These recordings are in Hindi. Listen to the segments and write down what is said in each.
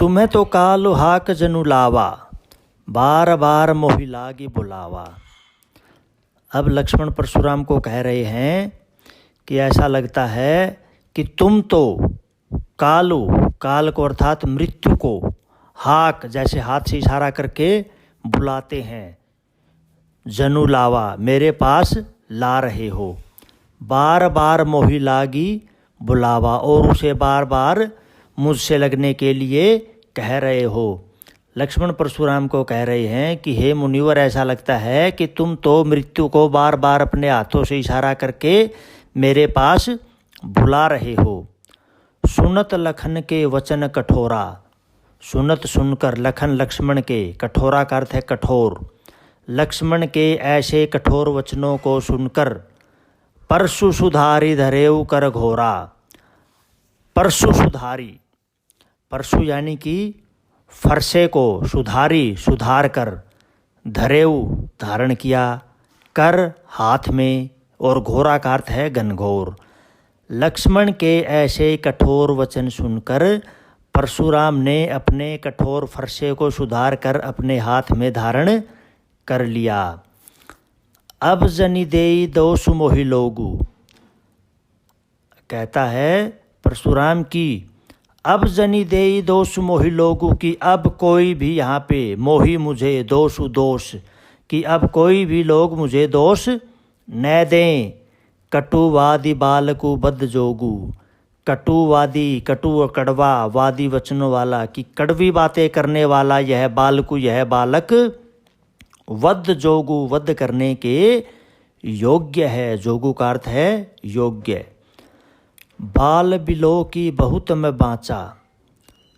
तुम्हें तो कालु हाक जनु लावा, बार बार मोहि लागी बुलावा। अब लक्ष्मण परशुराम को कह रहे हैं कि ऐसा लगता है कि तुम तो कालु, काल को अर्थात मृत्यु को, हाक जैसे हाथ से इशारा करके बुलाते हैं, जनु लावा मेरे पास ला रहे हो, बार बार मोहि लागी बुलावा और उसे बार बार मुझसे लगने के लिए कह रहे हो। लक्ष्मण परशुराम को कह रहे हैं कि हे मुनिवर, ऐसा लगता है कि तुम तो मृत्यु को बार बार अपने हाथों से इशारा करके मेरे पास बुला रहे हो। सुनत लखन के वचन कठोरा, सुनत सुनकर, लखन लक्ष्मण के, कठोरा का अर्थ है कठोर, लक्ष्मण के ऐसे कठोर वचनों को सुनकर, परशु सुधारी धरेऊ कर घोरा। परशु सुधारी, परशु यानी कि फरसे को, सुधारी सुधार कर, धरेऊ धारण किया, कर हाथ में, और घोरा का अर्थ है घनघोर। लक्ष्मण के ऐसे कठोर वचन सुनकर परशुराम ने अपने कठोर फरसे को सुधार कर अपने हाथ में धारण कर लिया। अब जनि देई दोष मोहि लोगु, कहता है परशुराम की अब जनि देई दोष मोहि लोगु, की अब कोई भी यहाँ पे मोहि मुझे, दोषु दोष, कि अब कोई भी लोग मुझे दोष न दें। कटुवादी बालकु बद्ध जोगु, कटुवादी, कटु और कड़वा, वादी वचनों वाला, कि कड़वी बातें करने वाला यह बालकु, यह बालक, वध जोगु वध करने के योग्य है। जोगु का अर्थ है योग्य। बाल बिलो की बहुत मैं बाँचा,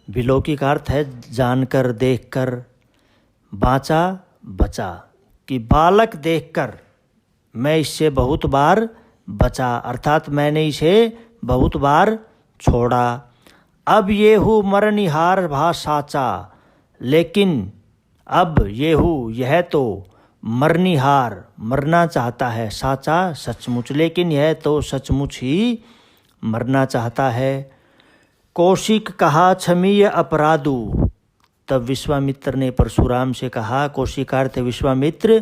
बिलो की का अर्थ है जानकर, देखकर, बाँचा बचा, कि बालक देखकर मैं इससे बहुत बार बचा, अर्थात मैंने इसे बहुत बार छोड़ा। अब ये हूँ मरनिहार भा साचा, लेकिन अब ये हूँ, यह तो मरनिहार, मरना चाहता है, साचा सचमुच, लेकिन यह तो सचमुच ही मरना चाहता है। कौशिक कहा क्षमीय अपराधु, तब विश्वामित्र ने परशुराम से कहा, कौशिकार्थ विश्वामित्र,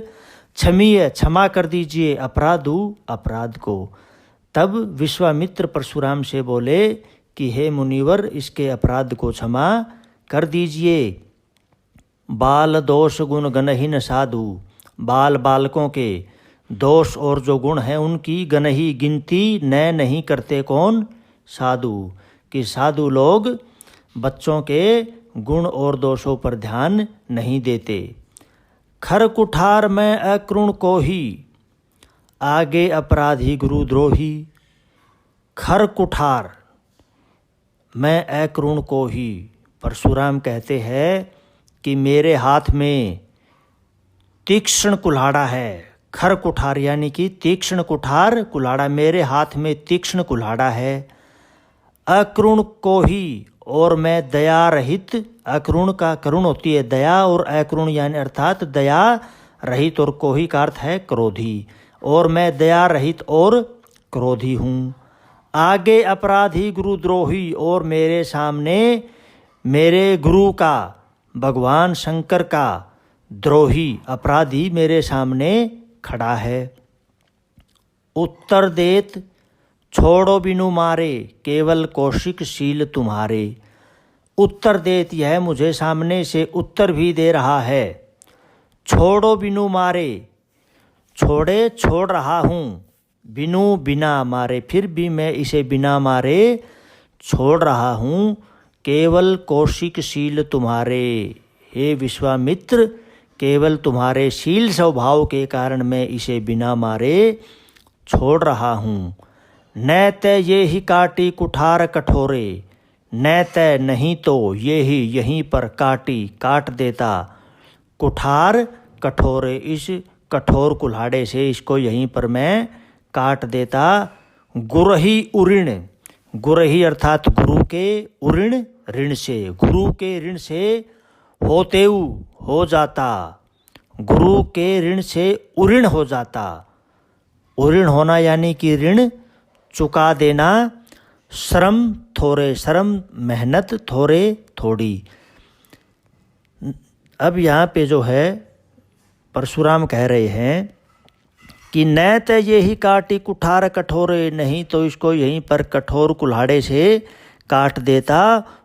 क्षमीय क्षमा कर दीजिए, अपराधु अपराध को। तब विश्वामित्र परशुराम से बोले कि हे मुनिवर, इसके अपराध को क्षमा कर दीजिए। बाल दोष गुण गणहीन साधु, बाल बालकों के दोष और जो गुण हैं उनकी गणही गिनती न नहीं करते कौन? साधु, कि साधु लोग बच्चों के गुण और दोषों पर ध्यान नहीं देते। खर कुठार में अकृण को ही, आगे अपराधी गुरुद्रोही। खर कुठार मैं अकृण को ही, परशुराम कहते हैं कि मेरे हाथ में तीक्ष्ण कुल्हाड़ा है। खर कुठार यानी कि तीक्ष्ण कुठार, कुल्हाड़ा, मेरे हाथ में तीक्ष्ण कुल्हाड़ा है। अकृण को ही, और मैं दया रहित, अकृण का करुण होती है दया, और अकृण यानी अर्थात दया रहित, और कोही का अर्थ है क्रोधी, और मैं दया रहित और क्रोधी हूँ। आगे अपराधी गुरुद्रोही, और मेरे सामने मेरे गुरु का, भगवान शंकर का द्रोही, अपराधी मेरे सामने खड़ा है। उत्तर देत छोड़ो बिनु मारे, केवल कौशिक शील तुम्हारे। उत्तर देत, यह मुझे सामने से उत्तर भी दे रहा है। छोड़ो बिनु मारे, छोड़े छोड़ रहा हूँ, बिनु बिना मारे, फिर भी मैं इसे बिना मारे छोड़ रहा हूँ। केवल कौशिक शील तुम्हारे, हे विश्वामित्र, केवल तुम्हारे शील स्वभाव के कारण मैं इसे बिना मारे छोड़ रहा हूँ। न तय ये ही काटी कुठार कठोरे, न तय नहीं तो ये ही यहीं पर काटी काट देता, कुठार कठोरे, इस कठोर कुल्हाड़े से इसको यहीं पर मैं काट देता। गुरही उऋण, गुरही अर्थात गुरु के, उऋण ऋण से, गुरु के ऋण से होतेऊ हो जाता, गुरु के ऋण से उऋण हो जाता। उऋण होना यानी कि ऋण चुका देना। श्रम थोड़े, श्रम मेहनत, थोड़े थोड़ी, अब यहाँ पे जो है परशुराम कह रहे हैं कि न तो यही काटी कुठार कठोरे, नहीं तो इसको यहीं पर कठोर कुल्हाड़े से काट देता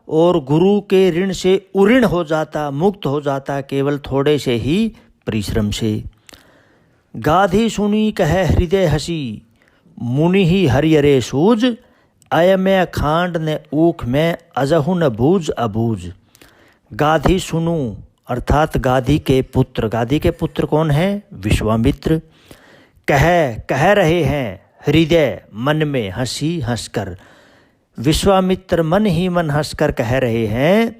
और गुरु के ऋण से उऋण हो जाता, मुक्त हो जाता केवल थोड़े से ही परिश्रम से। गाधी सुनी कहे हृदय हसी, मुनि ही हरियरे सूझ, अय में खांड ने ऊख में अजहु न बूझ अबूझ। गाधी सुनू अर्थात गाधी के पुत्र, गाधी के पुत्र कौन है? विश्वामित्र। कह रहे हैं हृदय मन में हंसी हंसकर, विश्वामित्र मन ही मन हंसकर कह रहे हैं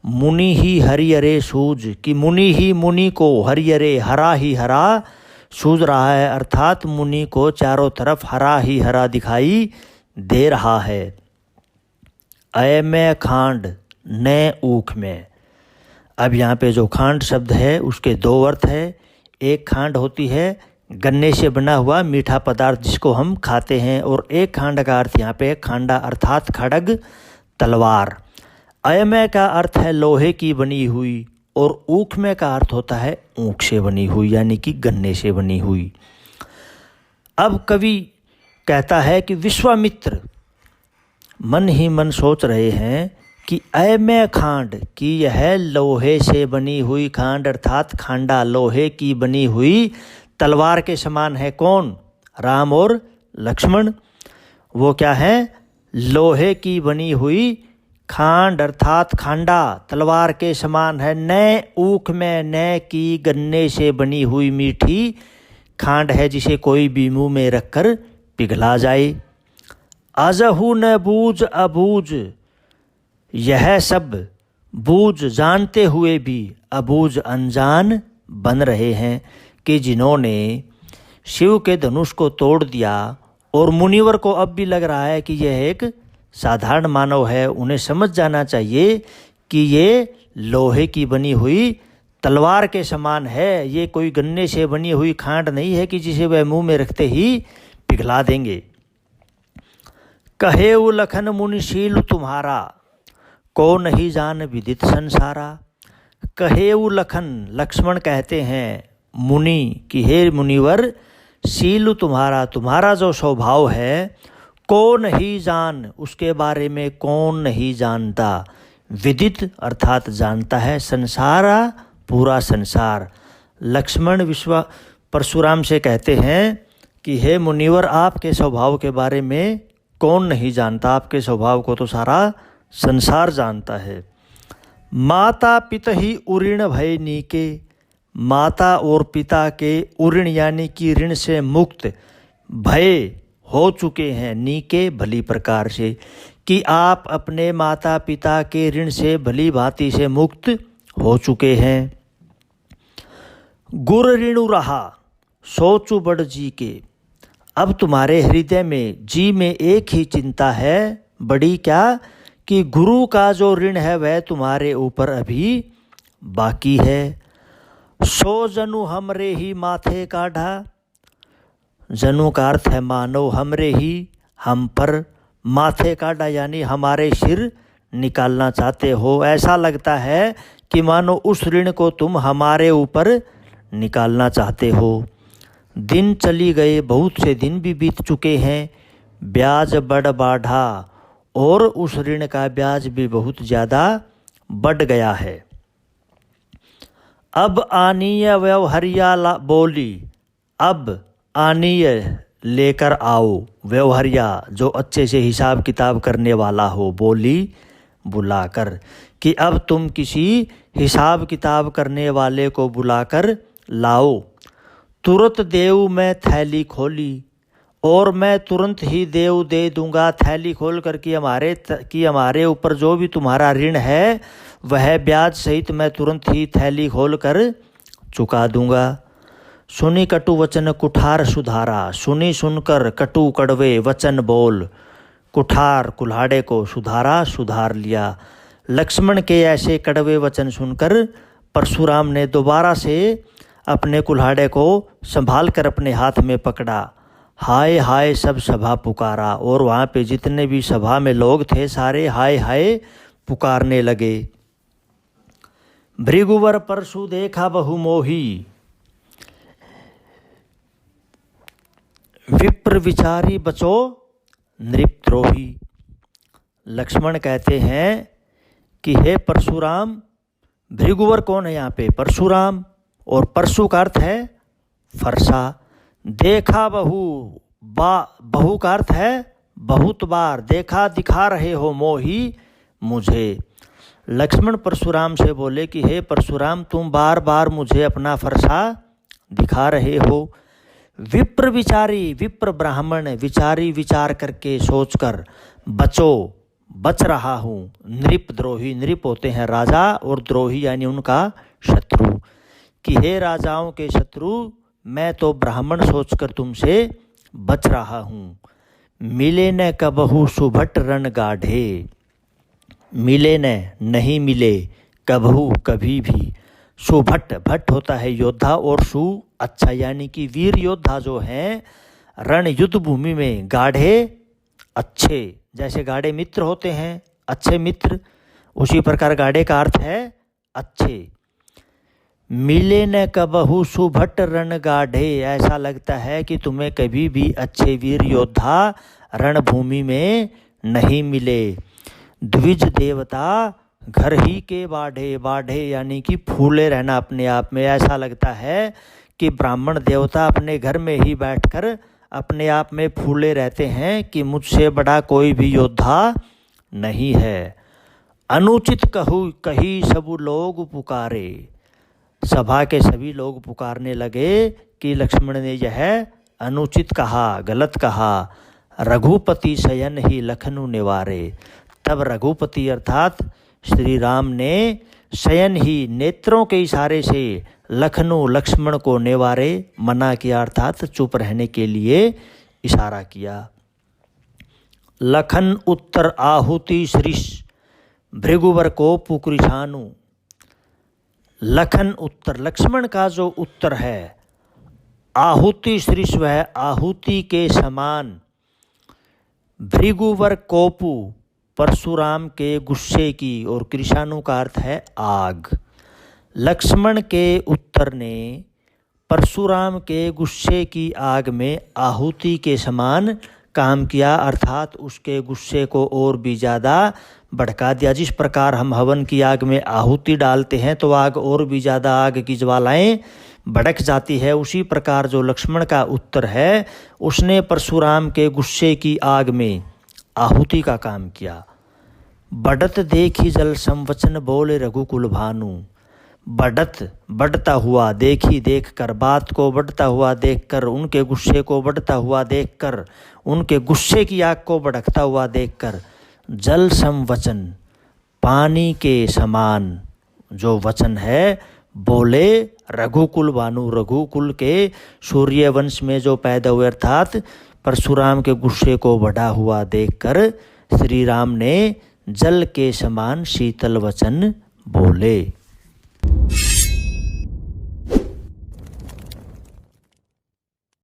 मुनि ही हरियरे सूझ, कि मुनि ही मुनि को, हरियरे हरा ही हरा सूझ रहा है, अर्थात मुनि को चारों तरफ हरा ही हरा दिखाई दे रहा है। अय में खांड न ऊख में। अब यहाँ पे जो खांड शब्द है उसके दो अर्थ है। एक खांड होती है गन्ने से बना हुआ मीठा पदार्थ जिसको हम खाते हैं, और एक खांड का अर्थ यहाँ पे खांडा अर्थात खड़ग तलवार। अयमय का अर्थ है लोहे की बनी हुई, और ऊखमय का अर्थ होता है ऊख से बनी हुई यानी कि गन्ने से बनी हुई। अब कवि कहता है कि विश्वामित्र मन ही मन सोच रहे हैं कि अयमय खांड, कि यह लोहे से बनी हुई खांड अर्थात खांडा लोहे की बनी हुई तलवार के समान है। कौन? राम और लक्ष्मण। वो क्या है? लोहे की बनी हुई खांड अर्थात खांडा तलवार के समान है। न ऊख में, न की गन्ने से बनी हुई मीठी खांड है जिसे कोई भी मुंह में रखकर पिघला जाए। अजहु न बूझ अबूझ, यह सब बूझ जानते हुए भी अबूझ अनजान बन रहे हैं, कि जिन्होंने शिव के धनुष को तोड़ दिया, और मुनिवर को अब भी लग रहा है कि यह एक साधारण मानव है, उन्हें समझ जाना चाहिए कि ये लोहे की बनी हुई तलवार के समान है, ये कोई गन्ने से बनी हुई खांड नहीं है कि जिसे वह मुंह में रखते ही पिघला देंगे। कहे वो लखन मुनिशील तुम्हारा, को नहीं जान विदित संसारा। कहे वो लखन, लक्ष्मण कहते हैं मुनि कि हे मुनिवर, शील तुम्हारा, तुम्हारा जो स्वभाव है, कौन ही जान, उसके बारे में कौन नहीं जानता। विदित अर्थात जानता है, संसारा पूरा संसार। लक्ष्मण परशुराम से कहते हैं कि हे मुनिवर, आपके स्वभाव के बारे में कौन नहीं जानता, आपके स्वभाव को तो सारा संसार जानता है। माता पिता ही उऋण भय नीके, माता और पिता के उऋण यानी कि ऋण से मुक्त भय हो चुके हैं, नीके भली प्रकार से, कि आप अपने माता पिता के ऋण से भली भांति से मुक्त हो चुके हैं। गुर ऋणु रहा सोचु बड़ जी के, अब तुम्हारे हृदय में जी में एक ही चिंता है, बड़ी क्या, कि गुरु का जो ऋण है वह तुम्हारे ऊपर अभी बाकी है। सो जनु हमरे ही माथे काढ़ा, जनु का अर्थ है मानो, हमरे ही हम पर, माथे काढ़ा यानी हमारे सिर निकालना चाहते हो। ऐसा लगता है कि मानो उस ऋण को तुम हमारे ऊपर निकालना चाहते हो। दिन चली गए, बहुत से दिन भी बीत चुके हैं, ब्याज बढ़ बाढ़ा, और उस ऋण का ब्याज भी बहुत ज़्यादा बढ़ गया है। अब आनीय व्यवहारिया बोली, अब आनीय लेकर आओ, व्यवहारिया जो अच्छे से हिसाब किताब करने वाला हो, बोली बुलाकर, कि अब तुम किसी हिसाब किताब करने वाले को बुलाकर लाओ। तुरंत देव मैं थैली खोली, और मैं तुरंत ही देव दे दूंगा, थैली खोल कर कि हमारे ऊपर जो भी तुम्हारा ऋण है वह ब्याज सहित मैं तुरंत ही थैली खोल कर चुका दूंगा। सुनी कटु वचन कुठार सुधारा, सुनी सुनकर कटु कड़वे वचन बोल, कुठार कुल्हाड़े को सुधारा, सुधार लिया। लक्ष्मण के ऐसे कड़वे वचन सुनकर परशुराम ने दोबारा से अपने कुल्हाड़े को संभाल कर अपने हाथ में पकड़ा। हाय हाय सब सभा पुकारा, और वहाँ पे जितने भी सभा में लोग थे सारे हाय हाय पुकारने लगे। भृगुवर परशु देखा बहु मोही, विप्र विचारी बचो नृपद्रोही। लक्ष्मण कहते हैं कि हे परशुराम, भृगुवर कौन है यहाँ पे? परशुराम। और परशु का अर्थ है फरसा। देखा बहु, बहु का अर्थ है बहुत बार। देखा दिखा रहे हो मोही मुझे। लक्ष्मण परशुराम से बोले कि हे परशुराम, तुम बार बार मुझे अपना फरसा दिखा रहे हो। विप्र विचारी, विप्र ब्राह्मण, विचारी विचार करके सोचकर, बचो बच रहा हूँ। नृपद्रोही, नृप होते हैं राजा और द्रोही यानी उनका शत्रु। कि हे राजाओं के शत्रु, मैं तो ब्राह्मण सोचकर तुमसे बच रहा हूँ। मिले न कबहु सुभट रण गाढ़े, मिले न नहीं मिले, कबहु कभी भी। सुभट, भट्ट होता है योद्धा और सु अच्छा यानी कि वीर योद्धा जो हैं रण युद्ध भूमि में, गाढ़े अच्छे, जैसे गाढ़े मित्र होते हैं अच्छे मित्र, उसी प्रकार गाढ़े का अर्थ है अच्छे। मिले न कबहु सुभट रण गाढ़े, ऐसा लगता है कि तुम्हें कभी भी अच्छे वीर योद्धा रणभूमि में नहीं मिले। द्विज देवता घर ही के बाढ़े, बाढ़े यानी कि फूले रहना अपने आप में। ऐसा लगता है कि ब्राह्मण देवता अपने घर में ही बैठकर अपने आप में फूले रहते हैं कि मुझसे बड़ा कोई भी योद्धा नहीं है। अनुचित कहू कही सब लोग पुकारे, सभा के सभी लोग पुकारने लगे कि लक्ष्मण ने यह अनुचित कहा, गलत कहा। रघुपति शयन ही लखनऊ निवारे, तब रघुपति अर्थात श्री राम ने शयन ही नेत्रों के इशारे से लखनऊ लक्ष्मण को निवारे, मना किया अर्थात चुप रहने के लिए इशारा किया। लखन उत्तर आहुति श्रीष, भृगुवर को पुकृशानु। लखन उत्तर, लक्ष्मण का जो उत्तर है, आहुति श्रीष वह आहुति के समान, भृगुवर कोपु परशुराम के गुस्से की, और कृशानु का अर्थ है आग। लक्ष्मण के उत्तर ने परशुराम के गुस्से की आग में आहुति के समान काम किया, अर्थात उसके गुस्से को और भी ज़्यादा भड़का दिया। जिस प्रकार हम हवन की आग में आहुति डालते हैं तो आग और भी ज़्यादा आग की ज्वालाएं भड़क जाती है, उसी प्रकार जो लक्ष्मण का उत्तर है उसने परशुराम के गुस्से की आग में आहुति का काम किया। बढ़त देखी जल संवचन बोले रघुकुल भानु, बढ़त बढ़ता हुआ, देखी देख कर, बात को बढ़ता हुआ देखकर, उनके गुस्से को बढ़ता हुआ देखकर, उनके गुस्से की आग को भड़कता हुआ देखकर, जल संवचन पानी के समान जो वचन है बोले रघुकुल भानु, रघुकुल के सूर्यवंश में जो पैदा हुए अर्थात परशुराम के गुस्से को बढ़ा हुआ देखकर श्री राम ने जल के समान शीतल वचन बोले।